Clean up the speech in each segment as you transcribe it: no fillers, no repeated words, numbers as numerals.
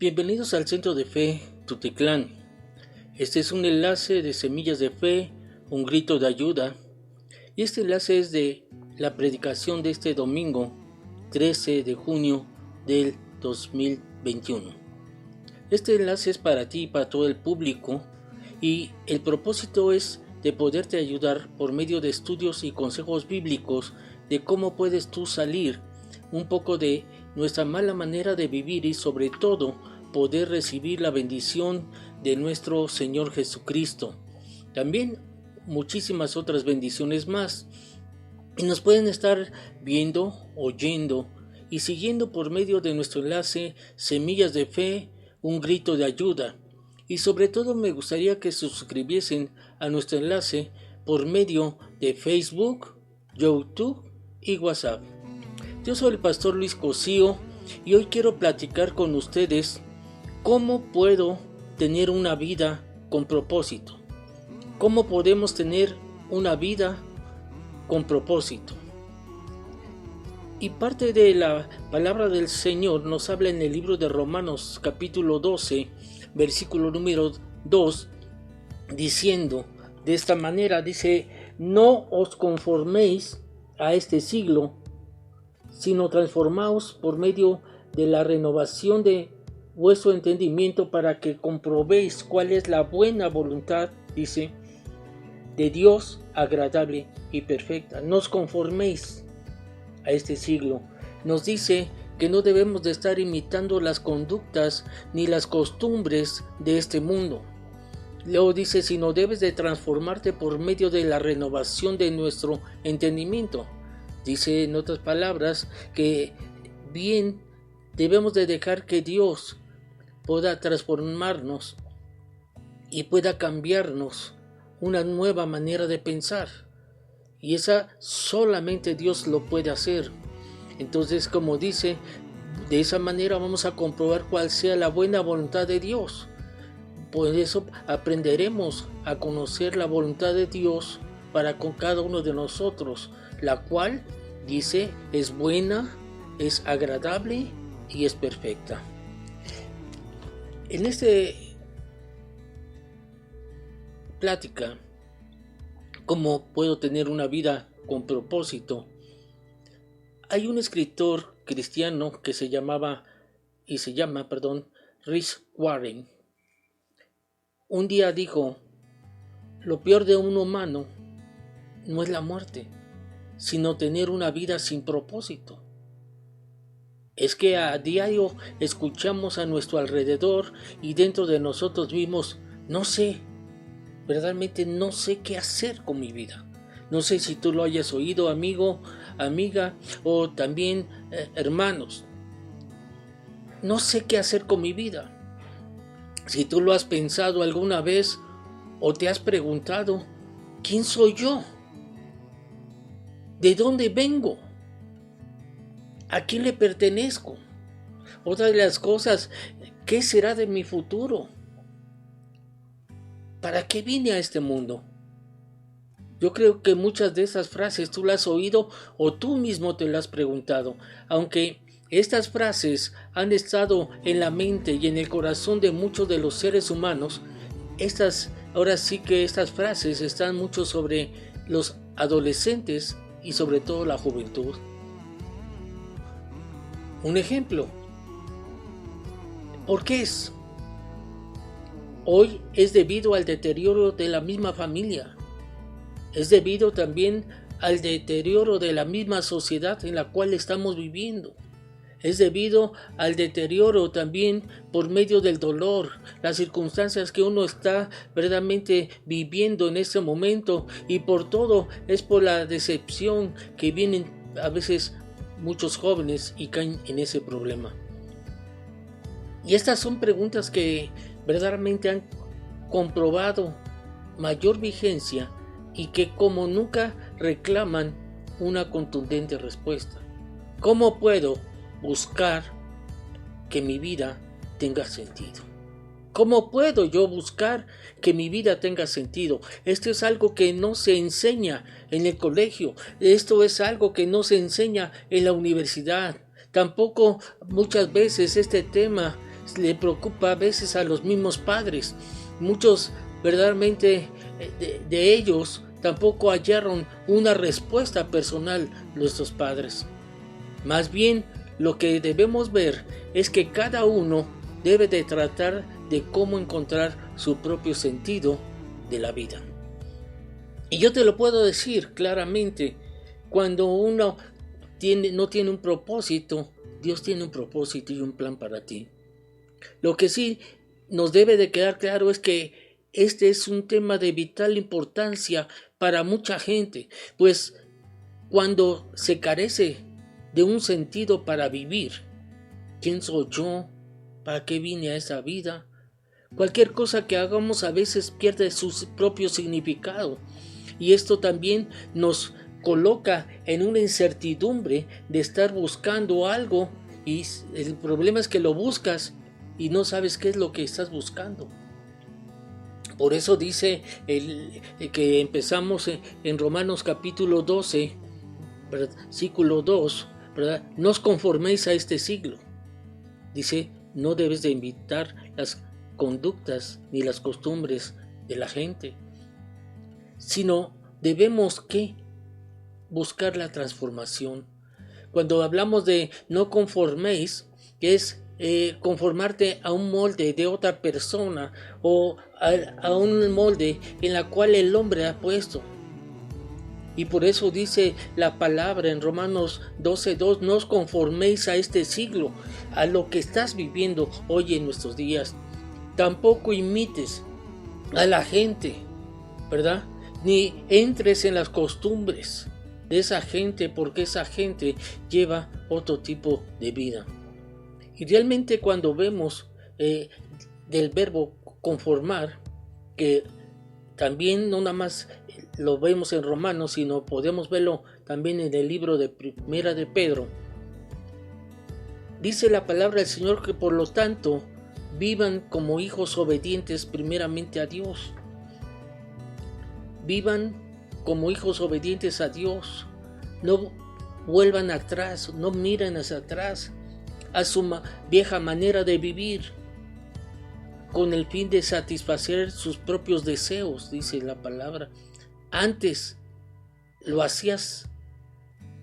Bienvenidos al Centro de Fe Tutitlán. Este es un enlace de Semillas de Fe, un grito de ayuda. Y este enlace es de la predicación de este domingo, 13 de junio del 2021. Este enlace es para ti y para todo el público, y el propósito es de poderte ayudar por medio de estudios y consejos bíblicos de cómo puedes tú salir un poco de nuestra mala manera de vivir y sobre todo poder recibir la bendición de nuestro Señor Jesucristo. También muchísimas otras bendiciones más. Y nos pueden estar viendo, oyendo y siguiendo por medio de nuestro enlace Semillas de Fe, un grito de ayuda. Y sobre todo me gustaría que se suscribiesen a nuestro enlace por medio de Facebook, YouTube y WhatsApp. Yo soy el pastor Luis Cosío y hoy quiero platicar con ustedes cómo puedo tener una vida con propósito. ¿Cómo podemos tener una vida con propósito? Y parte de la palabra del Señor nos habla en el libro de Romanos capítulo 12, versículo número 2, diciendo de esta manera, dice: no os conforméis a este siglo, sino transformaos por medio de la renovación de vuestro entendimiento para que comprobéis cuál es la buena voluntad, dice, de Dios, agradable y perfecta. No os conforméis a este siglo. Nos dice que no debemos de estar imitando las conductas ni las costumbres de este mundo. Luego dice, sino debes de transformarte por medio de la renovación de nuestro entendimiento. Dice en otras palabras que bien debemos de dejar que Dios pueda transformarnos y pueda cambiarnos una nueva manera de pensar. Y esa solamente Dios lo puede hacer. Entonces, como dice, de esa manera vamos a comprobar cuál sea la buena voluntad de Dios. Por eso aprenderemos a conocer la voluntad de Dios para con cada uno de nosotros, la cual, dice, es buena, es agradable y es perfecta. En esta plática, ¿cómo puedo tener una vida con propósito? Hay un escritor cristiano que se llama Rick Warren. Un día dijo: lo peor de un humano no es la muerte, sino tener una vida sin propósito. Es que a diario escuchamos a nuestro alrededor y dentro de nosotros vimos, verdaderamente no sé qué hacer con mi vida. No sé si tú lo hayas oído, amigo, amiga, o también hermanos. No sé qué hacer con mi vida. Si tú lo has pensado alguna vez o te has preguntado, ¿quién soy yo? ¿De dónde vengo? ¿A quién le pertenezco? Otra de las cosas, ¿qué será de mi futuro? ¿Para qué vine a este mundo? Yo creo que muchas de esas frases tú las has oído o tú mismo te las has preguntado, aunque estas frases han estado en la mente y en el corazón de muchos de los seres humanos. Ahora sí que estas frases están mucho sobre los adolescentes y sobre todo la juventud. Un ejemplo. ¿Por qué es? Hoy es debido al deterioro de la misma familia. Es debido también al deterioro de la misma sociedad en la cual estamos viviendo. Es debido al deterioro también por medio del dolor, las circunstancias que uno está verdaderamente viviendo en este momento, y por todo es por la decepción que vienen a veces muchos jóvenes y caen en ese problema. Y estas son preguntas que verdaderamente han comprobado mayor vigencia y que como nunca reclaman una contundente respuesta. ¿Cómo puedo buscar que mi vida tenga sentido? ¿Cómo puedo yo buscar que mi vida tenga sentido? Esto es algo que no se enseña en el colegio. Esto es algo que no se enseña en la universidad. Tampoco muchas veces este tema le preocupa a veces a los mismos padres. Muchos verdaderamente de ellos tampoco hallaron una respuesta personal nuestros padres. Más bien, lo que debemos ver es que cada uno debe de tratar de cómo encontrar su propio sentido de la vida. Y yo te lo puedo decir claramente, cuando uno no tiene un propósito, Dios tiene un propósito y un plan para ti. Lo que sí nos debe de quedar claro es que este es un tema de vital importancia para mucha gente, pues cuando se carece de un sentido para vivir, ¿quién soy yo? ¿Para qué vine a esta vida? Cualquier cosa que hagamos a veces pierde su propio significado, y esto también nos coloca en una incertidumbre de estar buscando algo, y el problema es que lo buscas y no sabes qué es lo que estás buscando. Por eso dice que empezamos en Romanos capítulo 12, versículo 2, ¿verdad? No os conforméis a este siglo. Dice, no debes de imitar las conductas ni las costumbres de la gente, sino debemos que buscar la transformación. Cuando hablamos de no conforméis, que es conformarte a un molde de otra persona o a un molde en la cual el hombre ha puesto. Y por eso dice la palabra en Romanos 12:2, no os conforméis a este siglo, a lo que estás viviendo hoy en nuestros días. Tampoco imites a la gente, ¿verdad? Ni entres en las costumbres de esa gente, porque esa gente lleva otro tipo de vida. Y realmente cuando vemos del verbo conformar, que también no nada más lo vemos en Romanos, sino podemos verlo también en el libro de Primera de Pedro, dice la palabra del Señor que por lo tanto vivan como hijos obedientes primeramente a Dios. Vivan como hijos obedientes a Dios. No vuelvan atrás, no miren hacia atrás a su vieja manera de vivir con el fin de satisfacer sus propios deseos, dice la palabra. Antes lo hacías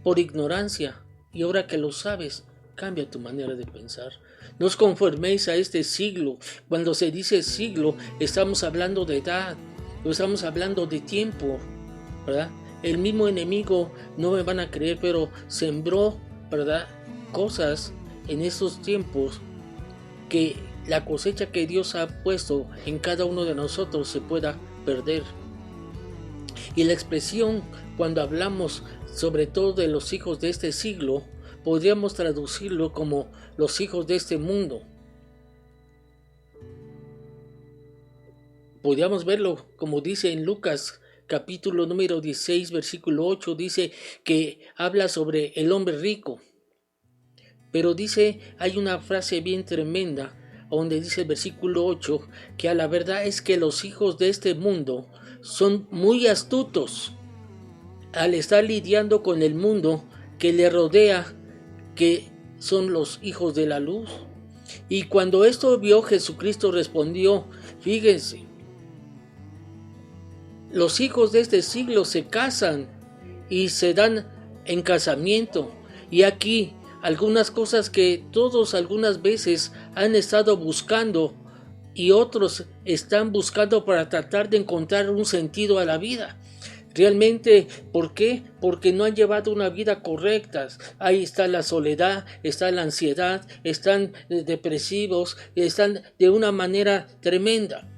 por ignorancia y ahora que lo sabes, cambia tu manera de pensar. No os conforméis a este siglo. Cuando se dice siglo, estamos hablando de edad, no estamos hablando de tiempo, ¿verdad? El mismo enemigo, no me van a creer, pero sembró, ¿verdad?, cosas en esos tiempos que la cosecha que Dios ha puesto en cada uno de nosotros se pueda perder. Y la expresión, cuando hablamos sobre todo de los hijos de este siglo, podríamos traducirlo como los hijos de este mundo. Podríamos verlo como dice en Lucas capítulo número 16 versículo 8, dice que habla sobre el hombre rico. Pero dice, hay una frase bien tremenda donde dice el versículo 8 que a la verdad es que los hijos de este mundo son muy astutos al estar lidiando con el mundo que le rodea, que son los hijos de la luz. Y cuando esto vio, Jesucristo respondió, fíjense, los hijos de este siglo se casan y se dan en casamiento, y aquí algunas cosas que todos algunas veces han estado buscando y otros están buscando para tratar de encontrar un sentido a la vida. Realmente, ¿por qué? Porque no han llevado una vida correcta. Ahí está la soledad, está la ansiedad, están depresivos, están de una manera tremenda.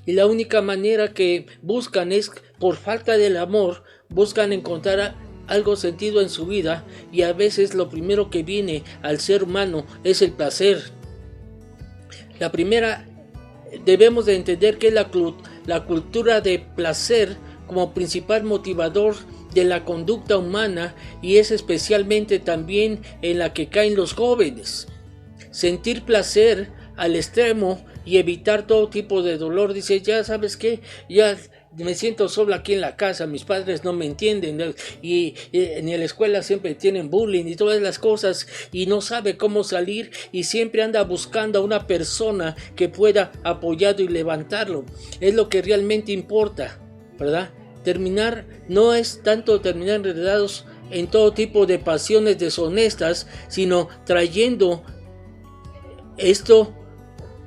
Y la única manera que buscan es, por falta del amor, buscan encontrar algo sentido en su vida, y a veces lo primero que viene al ser humano es el placer. La primera, debemos de entender que es la cultura de placer como principal motivador de la conducta humana, y es especialmente también en la que caen los jóvenes. Sentir placer al extremo y evitar todo tipo de dolor. Dice, ya sabes qué, ya me siento solo aquí en la casa, mis padres no me entienden y en la escuela siempre tienen bullying y todas las cosas y no sabe cómo salir y siempre anda buscando a una persona que pueda apoyarlo y levantarlo. Es lo que realmente importa, ¿verdad? Terminar no es tanto terminar enredados en todo tipo de pasiones deshonestas, sino trayendo esto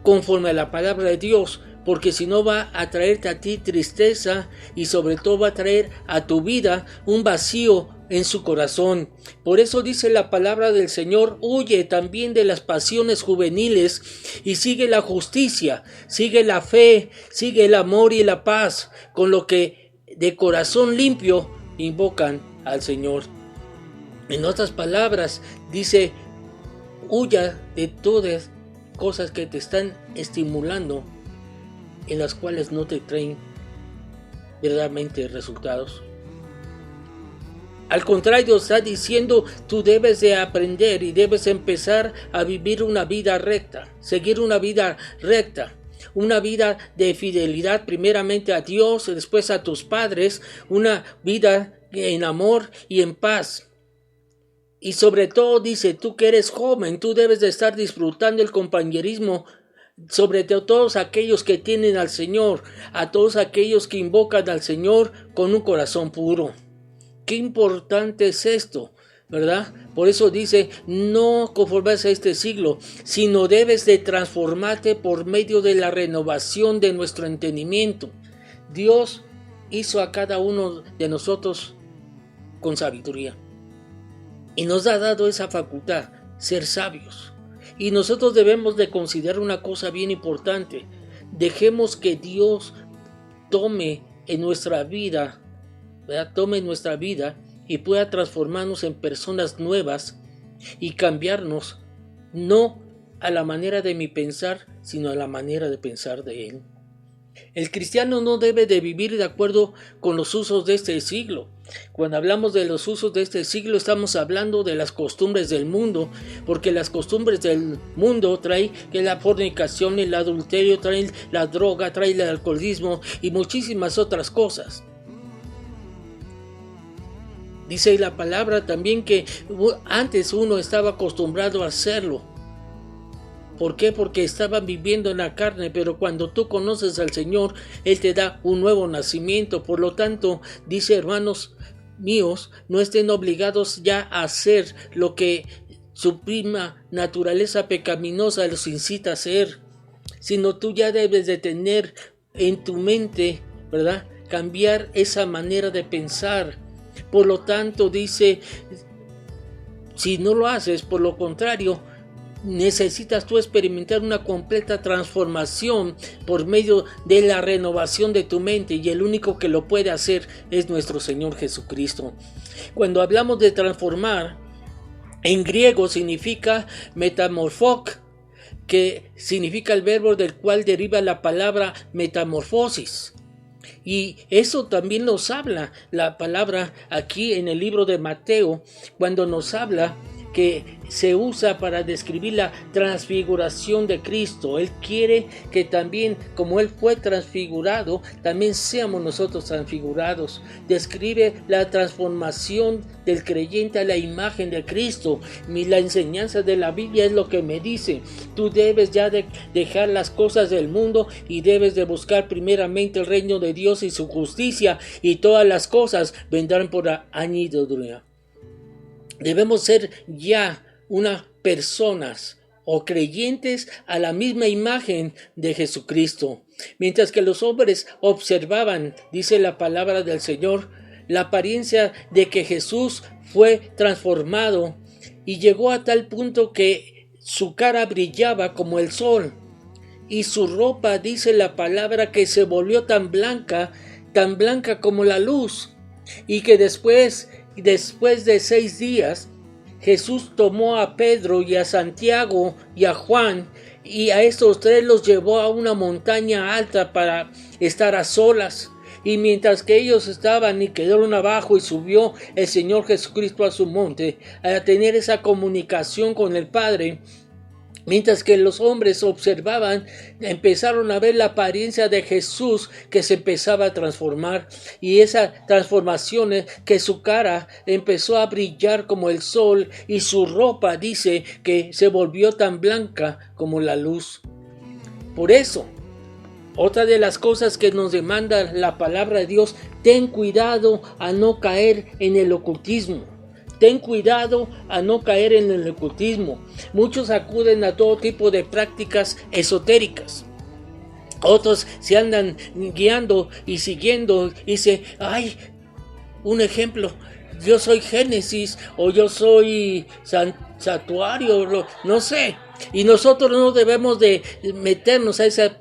conforme a la palabra de Dios, porque si no va a traerte a ti tristeza y sobre todo va a traer a tu vida un vacío en su corazón. Por eso dice la palabra del Señor, huye también de las pasiones juveniles y sigue la justicia, sigue la fe, sigue el amor y la paz, con lo que de corazón limpio invocan al Señor. En otras palabras, dice, huya de todas cosas que te están estimulando, en las cuales no te traen verdaderamente resultados. Al contrario, está diciendo, tú debes de aprender y debes empezar a vivir una vida recta, seguir una vida recta, una vida de fidelidad primeramente a Dios, después a tus padres, una vida en amor y en paz. Y sobre todo dice, tú que eres joven, tú debes de estar disfrutando el compañerismo, sobre todos aquellos que tienen al Señor, a todos aquellos que invocan al Señor con un corazón puro. Qué importante es esto, ¿verdad? Por eso dice, no conformarse a este siglo, sino debes de transformarte por medio de la renovación de nuestro entendimiento. Dios hizo a cada uno de nosotros con sabiduría y nos ha dado esa facultad, ser sabios. Y nosotros debemos de considerar una cosa bien importante. Dejemos que Dios tome en nuestra vida, ¿verdad? Tome en nuestra vida y pueda transformarnos en personas nuevas y cambiarnos, no a la manera de mi pensar, sino a la manera de pensar de Él. El cristiano no debe de vivir de acuerdo con los usos de este siglo. Cuando hablamos de los usos de este siglo estamos hablando de las costumbres del mundo, porque las costumbres del mundo traen que la fornicación, el adulterio, traen la droga, traen el alcoholismo y muchísimas otras cosas. Dice la palabra también que antes uno estaba acostumbrado a hacerlo. ¿Por qué? Porque estaban viviendo en la carne, pero cuando tú conoces al Señor, Él te da un nuevo nacimiento. Por lo tanto, dice, hermanos míos, no estén obligados ya a hacer lo que su prima naturaleza pecaminosa los incita a hacer, sino tú ya debes de tener en tu mente, ¿verdad?, cambiar esa manera de pensar. Por lo tanto, dice, si no lo haces, por lo contrario, necesitas tú experimentar una completa transformación por medio de la renovación de tu mente, y el único que lo puede hacer es nuestro Señor Jesucristo. Cuando hablamos de transformar, en griego significa metamorphok, que significa el verbo del cual deriva la palabra metamorfosis. Y eso también nos habla la palabra aquí en el libro de Mateo, cuando nos habla que se usa para describir la transfiguración de Cristo. Él quiere que también, como Él fue transfigurado, también seamos nosotros transfigurados. Describe la transformación del creyente a la imagen de Cristo. La enseñanza de la Biblia es lo que me dice. Tú debes ya de dejar las cosas del mundo y debes de buscar primeramente el reino de Dios y su justicia, y todas las cosas vendrán por añadidura. Debemos ser ya unas personas o creyentes a la misma imagen de Jesucristo. Mientras que los hombres observaban, dice la palabra del Señor, la apariencia de que Jesús fue transformado y llegó a tal punto que su cara brillaba como el sol y su ropa, dice la palabra, que se volvió tan blanca como la luz, y que después de 6 días, Jesús tomó a Pedro y a Santiago y a Juan, y a estos 3 los llevó a una montaña alta para estar a solas. Y mientras que ellos estaban y quedaron abajo, y subió el Señor Jesucristo a su monte a tener esa comunicación con el Padre, Mientras que los hombres observaban, empezaron a ver la apariencia de Jesús que se empezaba a transformar, y esa transformación es que su cara empezó a brillar como el sol y su ropa dice que se volvió tan blanca como la luz. Por eso, otra de las cosas que nos demanda la palabra de Dios, ten cuidado a no caer en el ocultismo. Ten cuidado a no caer en el ocultismo. Muchos acuden a todo tipo de prácticas esotéricas. Otros se andan guiando y siguiendo y dice, ay, un ejemplo, yo soy Génesis o yo soy Santuario, no sé. Y nosotros no debemos de meternos a esas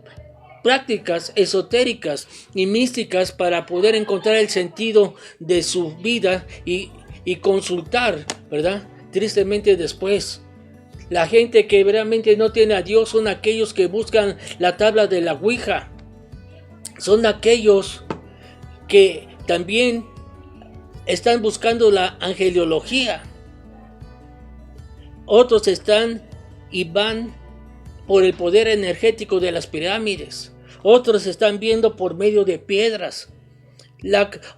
prácticas esotéricas y místicas para poder encontrar el sentido de su vida y consultar, ¿verdad? Tristemente después. La gente que realmente no tiene a Dios son aquellos que buscan la tabla de la Ouija. Son aquellos que también están buscando la angeliología. Otros están y van por el poder energético de las pirámides. Otros están viendo por medio de piedras.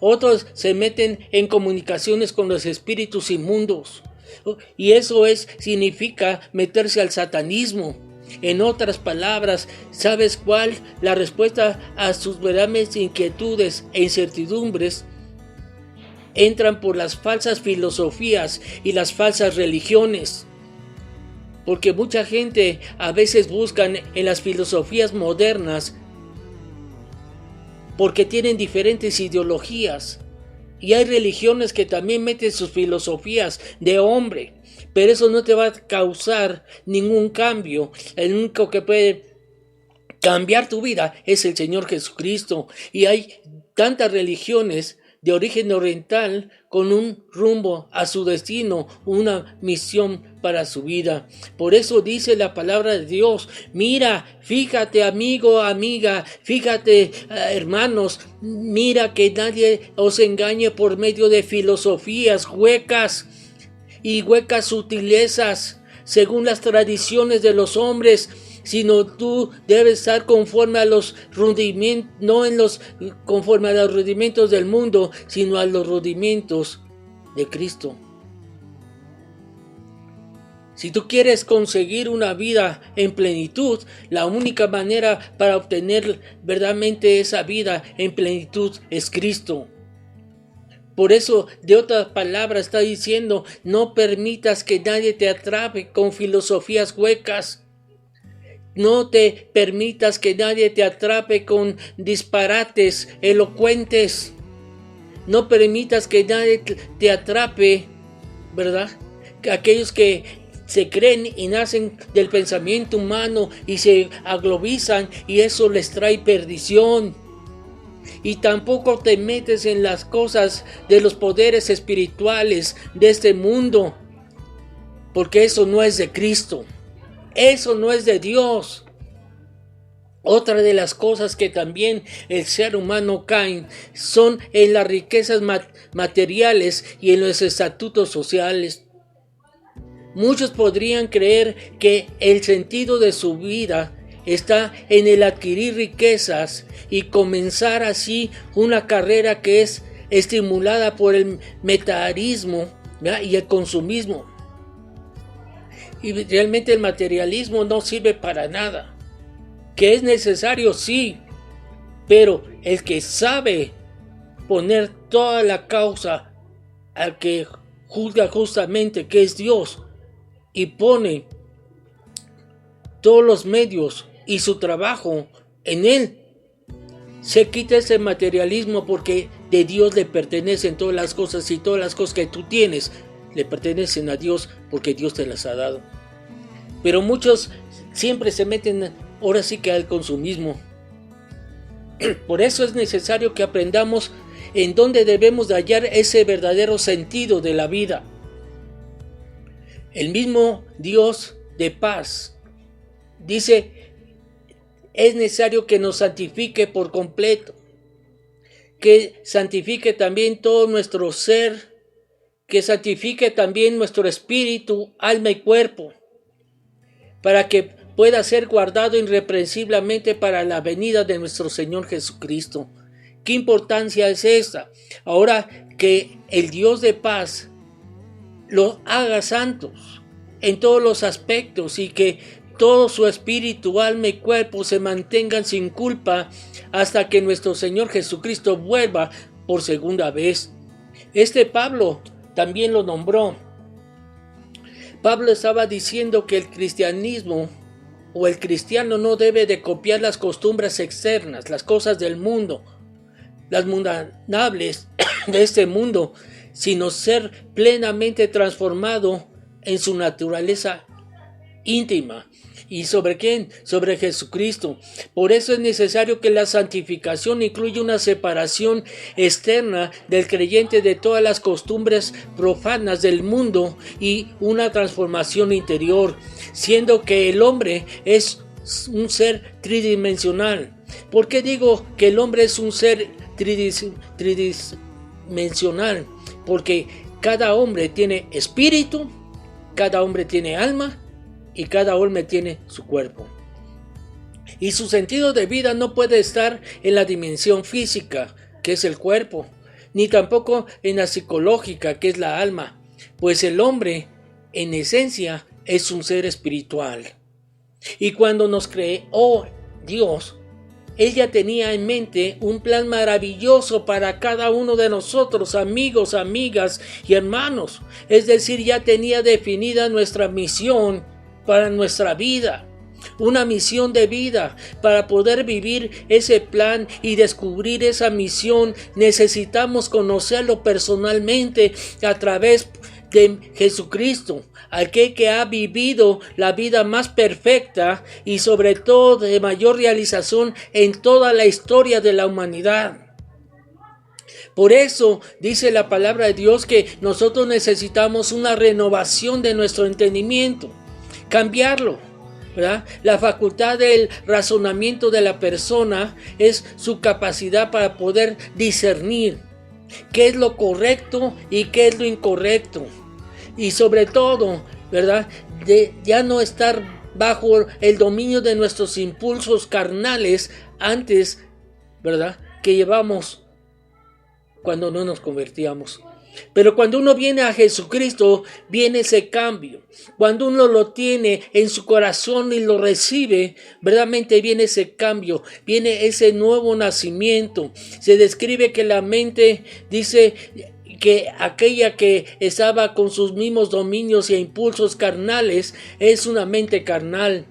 Otros se meten en comunicaciones con los espíritus inmundos. Y eso significa meterse al satanismo. En otras palabras, ¿sabes cuál? La respuesta a sus verdaderas inquietudes e incertidumbres entran por las falsas filosofías y las falsas religiones. Porque mucha gente a veces buscan en las filosofías modernas porque tienen diferentes ideologías. Y hay religiones que también meten sus filosofías de hombre, pero eso no te va a causar ningún cambio. El único que puede cambiar tu vida es el Señor Jesucristo. Y hay tantas religiones de origen oriental con un rumbo a su destino, una misión para su vida. Por eso dice la palabra de Dios, mira, fíjate amigo, amiga, fíjate hermanos, mira que nadie os engañe por medio de filosofías huecas y huecas sutilezas, según las tradiciones de los hombres, sino tú debes estar conforme a los rudimentos, no conforme a los rudimentos del mundo, sino a los rudimentos de Cristo. Si tú quieres conseguir una vida en plenitud, la única manera para obtener verdaderamente esa vida en plenitud es Cristo. Por eso, de otras palabras, está diciendo, no permitas que nadie te atrape con filosofías huecas. No te permitas que nadie te atrape con disparates elocuentes. No permitas que nadie te atrape, ¿verdad? Aquellos que se creen y nacen del pensamiento humano y se aglobizan y eso les trae perdición. Y tampoco te metes en las cosas de los poderes espirituales de este mundo, porque eso no es de Cristo. Eso no es de Dios. Otra de las cosas que también el ser humano cae son en las riquezas materiales y en los estatutos sociales. Muchos podrían creer que el sentido de su vida está en el adquirir riquezas y comenzar así una carrera que es estimulada por el materialismo, ¿verdad? Y el consumismo. Y realmente el materialismo no sirve para nada. Que es necesario, sí, pero el que sabe poner toda la causa al que juzga justamente, que es Dios, y pone todos los medios y su trabajo en él, se quita ese materialismo, porque de Dios le pertenecen todas las cosas, y todas las cosas que tú tienes le pertenecen a Dios porque Dios te las ha dado. Pero muchos siempre se meten ahora sí que al consumismo. Por eso es necesario que aprendamos en dónde debemos de hallar ese verdadero sentido de la vida. El mismo Dios de paz dice, es necesario que nos santifique por completo, que santifique también todo nuestro ser, que santifique también nuestro espíritu, alma y cuerpo. para que pueda ser guardado irreprensiblemente para la venida de nuestro Señor Jesucristo. ¿Qué importancia es esta? Ahora que el Dios de paz los haga santos en todos los aspectos y que todo su espíritu, alma y cuerpo se mantengan sin culpa hasta que nuestro Señor Jesucristo vuelva por segunda vez. Pablo también lo nombró. Pablo estaba diciendo que el cristianismo o el cristiano no debe de copiar las costumbres externas, las cosas del mundo, las mundanables de este mundo, sino ser plenamente transformado en su naturaleza íntima. ¿Y sobre quién? Sobre Jesucristo. Por eso es necesario que la santificación incluya una separación externa del creyente de todas las costumbres profanas del mundo y una transformación interior, siendo que el hombre es un ser tridimensional. ¿Por qué digo que el hombre es un ser tridimensional? Porque cada hombre tiene espíritu, cada hombre tiene alma y cada hombre tiene su cuerpo. Y su sentido de vida no puede estar en la dimensión física, que es el cuerpo, ni tampoco en la psicológica, que es la alma, pues el hombre, en esencia, es un ser espiritual. Y cuando nos creó Dios, Él ya tenía en mente un plan maravilloso para cada uno de nosotros, amigos, amigas y hermanos. Es decir, ya tenía definida nuestra misión para nuestra vida. Una misión de vida. Para poder vivir ese plan y descubrir esa misión, necesitamos conocerlo personalmente a través de Jesucristo, aquel que ha vivido la vida más perfecta y sobre todo de mayor realización en toda la historia de la humanidad. Por eso dice la palabra de Dios que nosotros necesitamos una renovación de nuestro entendimiento, cambiarlo, ¿verdad? La facultad del razonamiento de la persona es su capacidad para poder discernir qué es lo correcto y qué es lo incorrecto. Y sobre todo, ¿verdad?, de ya no estar bajo el dominio de nuestros impulsos carnales antes, ¿verdad?, que llevamos cuando no nos convertíamos. Pero cuando uno viene a Jesucristo, viene ese cambio. Cuando uno lo tiene en su corazón y lo recibe, verdaderamente viene ese cambio, viene ese nuevo nacimiento. Se describe que la mente, dice que aquella que estaba con sus mismos dominios e impulsos carnales es una mente carnal.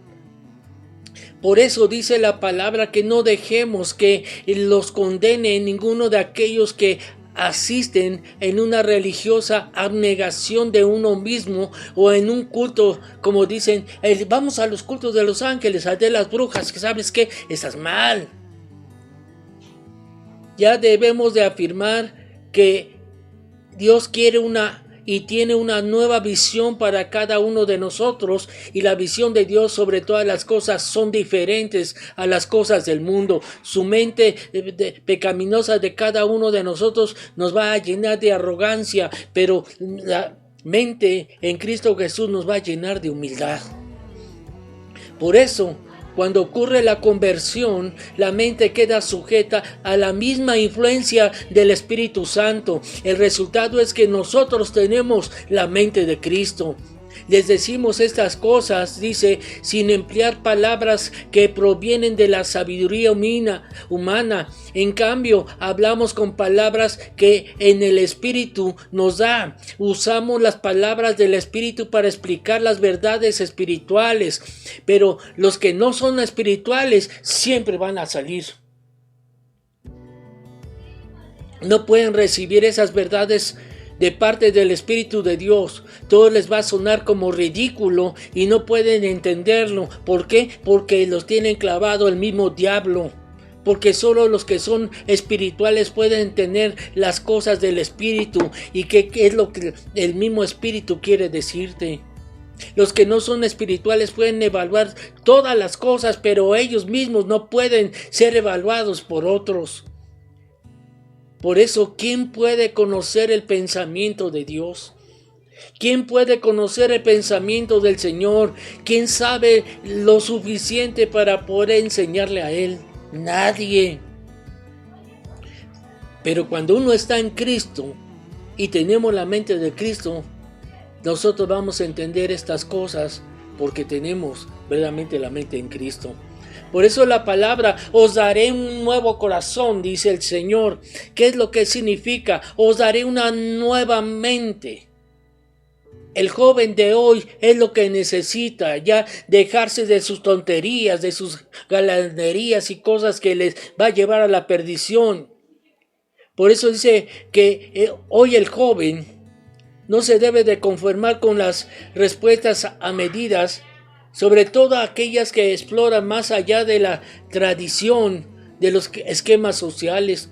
Por eso dice la palabra que no dejemos que los condene ninguno de aquellos que asisten en una religiosa abnegación de uno mismo o en un culto, como dicen, vamos a los cultos de los ángeles, a de las brujas, que sabes que estás mal. Ya debemos de afirmar que Dios quiere y tiene una nueva visión para cada uno de nosotros, y la visión de Dios sobre todas las cosas son diferentes a las cosas del mundo. Su mente pecaminosa de cada uno de nosotros nos va a llenar de arrogancia, pero la mente en Cristo Jesús nos va a llenar de humildad. Por eso, cuando ocurre la conversión, la mente queda sujeta a la misma influencia del Espíritu Santo. El resultado es que nosotros tenemos la mente de Cristo. Les decimos estas cosas, dice, sin emplear palabras que provienen de la sabiduría humana. En cambio, hablamos con palabras que en el Espíritu nos da. Usamos las palabras del Espíritu para explicar las verdades espirituales. Pero los que no son espirituales siempre van a salir. No pueden recibir esas verdades de parte del Espíritu de Dios. Todo les va a sonar como ridículo y no pueden entenderlo. ¿Por qué? Porque los tienen clavado el mismo diablo. Porque solo los que son espirituales pueden tener las cosas del Espíritu y qué es lo que el mismo Espíritu quiere decirte. Los que no son espirituales pueden evaluar todas las cosas, pero ellos mismos no pueden ser evaluados por otros. Por eso, ¿quién puede conocer el pensamiento de Dios? ¿Quién puede conocer el pensamiento del Señor? ¿Quién sabe lo suficiente para poder enseñarle a Él? Nadie. Pero cuando uno está en Cristo y tenemos la mente de Cristo, nosotros vamos a entender estas cosas porque tenemos verdaderamente la mente en Cristo. Por eso la palabra, os daré un nuevo corazón, dice el Señor. ¿Qué es lo que significa? Os daré una nueva mente. El joven de hoy es lo que necesita, ya dejarse de sus tonterías, de sus galanerías y cosas que les va a llevar a la perdición. Por eso dice que hoy el joven no se debe de conformar con las respuestas a medidas, sobre todo aquellas que exploran más allá de la tradición, de los esquemas sociales.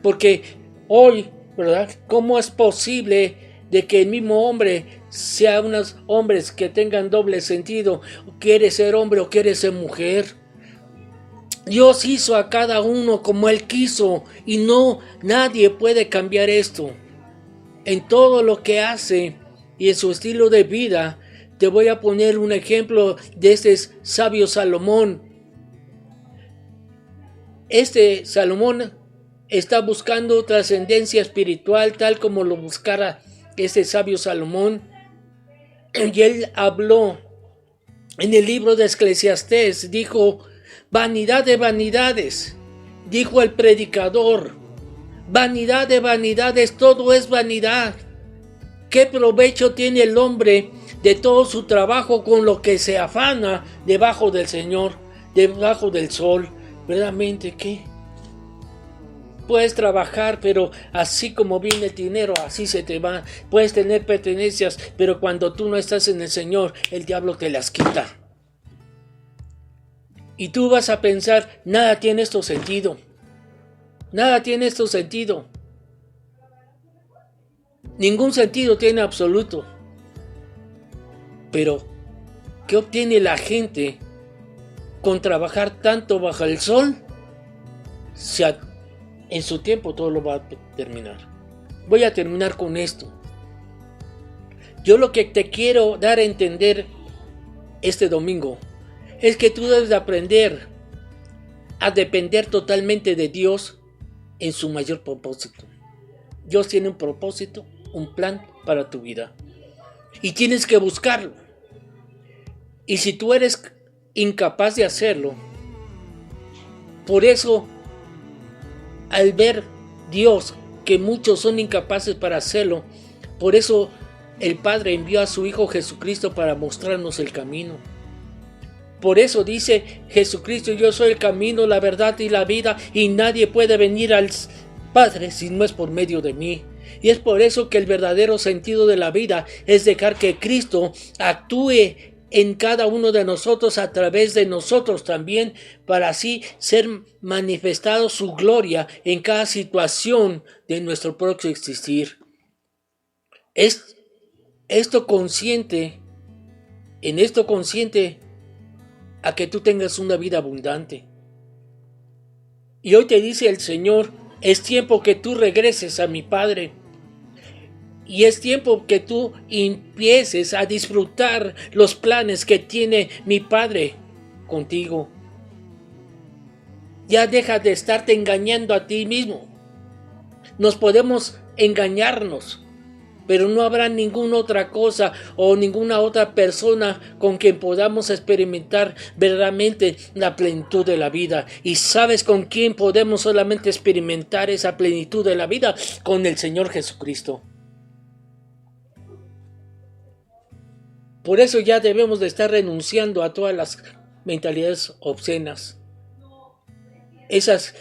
Porque hoy, ¿verdad? ¿Cómo es posible de que el mismo hombre sea unos hombres que tengan doble sentido? ¿Quiere ser hombre o quiere ser mujer? Dios hizo a cada uno como Él quiso y nadie puede cambiar esto. En todo lo que hace y en su estilo de vida, te voy a poner un ejemplo de este sabio Salomón. Este Salomón está buscando trascendencia espiritual tal como lo buscara este sabio Salomón. Y él habló en el libro de Eclesiastés, dijo: vanidad de vanidades, dijo el predicador, vanidad de vanidades, todo es vanidad. ¿Qué provecho tiene el hombre de todo su trabajo con lo que se afana debajo del Señor, debajo del sol? ¿Verdaderamente qué? Puedes trabajar, pero así como viene el dinero, así se te va. Puedes tener pertenencias, pero cuando tú no estás en el Señor, el diablo te las quita. Y tú vas a pensar, nada tiene esto sentido. Nada tiene esto sentido. Ningún sentido tiene absoluto. Pero, ¿qué obtiene la gente con trabajar tanto bajo el sol? En su tiempo todo lo va a terminar. Voy a terminar con esto. Yo lo que te quiero dar a entender este domingo es que tú debes de aprender a depender totalmente de Dios en su mayor propósito. Dios tiene un propósito, un plan para tu vida. Y tienes que buscarlo. Y si tú eres incapaz de hacerlo, por eso, al ver Dios que muchos son incapaces para hacerlo, por eso el Padre envió a su Hijo Jesucristo para mostrarnos el camino. Por eso dice Jesucristo: yo soy el camino, la verdad y la vida, y nadie puede venir al Padre si no es por medio de mí. Y es por eso que el verdadero sentido de la vida es dejar que Cristo actúe en cada uno de nosotros, a través de nosotros también, para así ser manifestado su gloria en cada situación de nuestro propio existir. En esto consciente a que tú tengas una vida abundante. Y hoy te dice el Señor: es tiempo que tú regreses a mi Padre. Y es tiempo que tú empieces a disfrutar los planes que tiene mi Padre contigo. Ya deja de estarte engañando a ti mismo. Nos podemos engañarnos, pero no habrá ninguna otra cosa o ninguna otra persona con quien podamos experimentar verdaderamente la plenitud de la vida. ¿Y sabes con quién podemos solamente experimentar esa plenitud de la vida? Con el Señor Jesucristo. Por eso ya debemos de estar renunciando a todas las mentalidades obscenas. Esas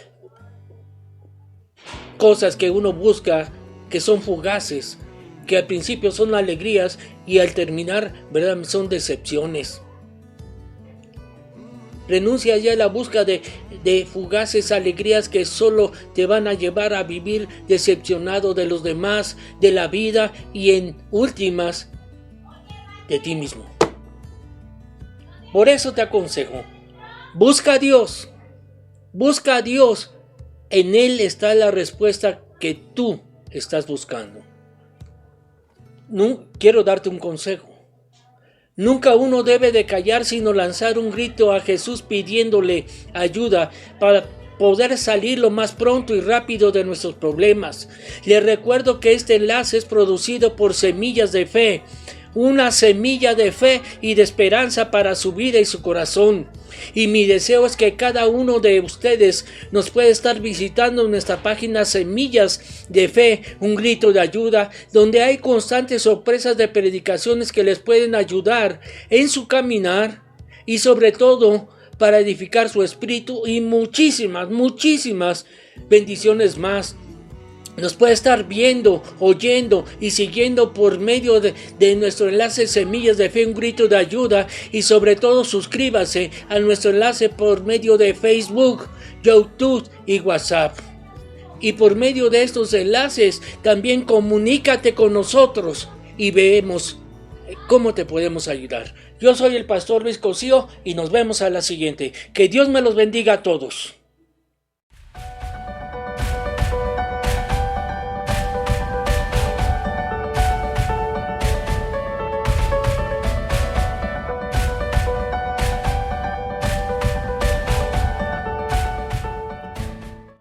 cosas que uno busca, que son fugaces, que al principio son alegrías y al terminar, ¿verdad?, son decepciones. Renuncia ya a la búsqueda de fugaces alegrías que solo te van a llevar a vivir decepcionado de los demás, de la vida y en últimas de ti mismo. Por eso te aconsejo, busca a Dios, en Él está la respuesta que tú estás buscando. quiero darte un consejo. Nunca uno debe de callar, sino lanzar un grito a Jesús pidiéndole ayuda para poder salir lo más pronto y rápido de nuestros problemas. Les recuerdo que este enlace es producido por Semillas de Fe, una semilla de fe y de esperanza para su vida y su corazón. Y mi deseo es que cada uno de ustedes nos pueda estar visitando en nuestra página Semillas de Fe, un grito de ayuda, donde hay constantes sorpresas de predicaciones que les pueden ayudar en su caminar y sobre todo para edificar su espíritu y muchísimas bendiciones más. Nos puede estar viendo, oyendo y siguiendo por medio de nuestro enlace Semillas de Fe, un grito de ayuda, y sobre todo suscríbase a nuestro enlace por medio de Facebook, YouTube y WhatsApp. Y por medio de estos enlaces también comunícate con nosotros y vemos cómo te podemos ayudar. Yo soy el pastor Luis Cosío y nos vemos a la siguiente. Que Dios me los bendiga a todos.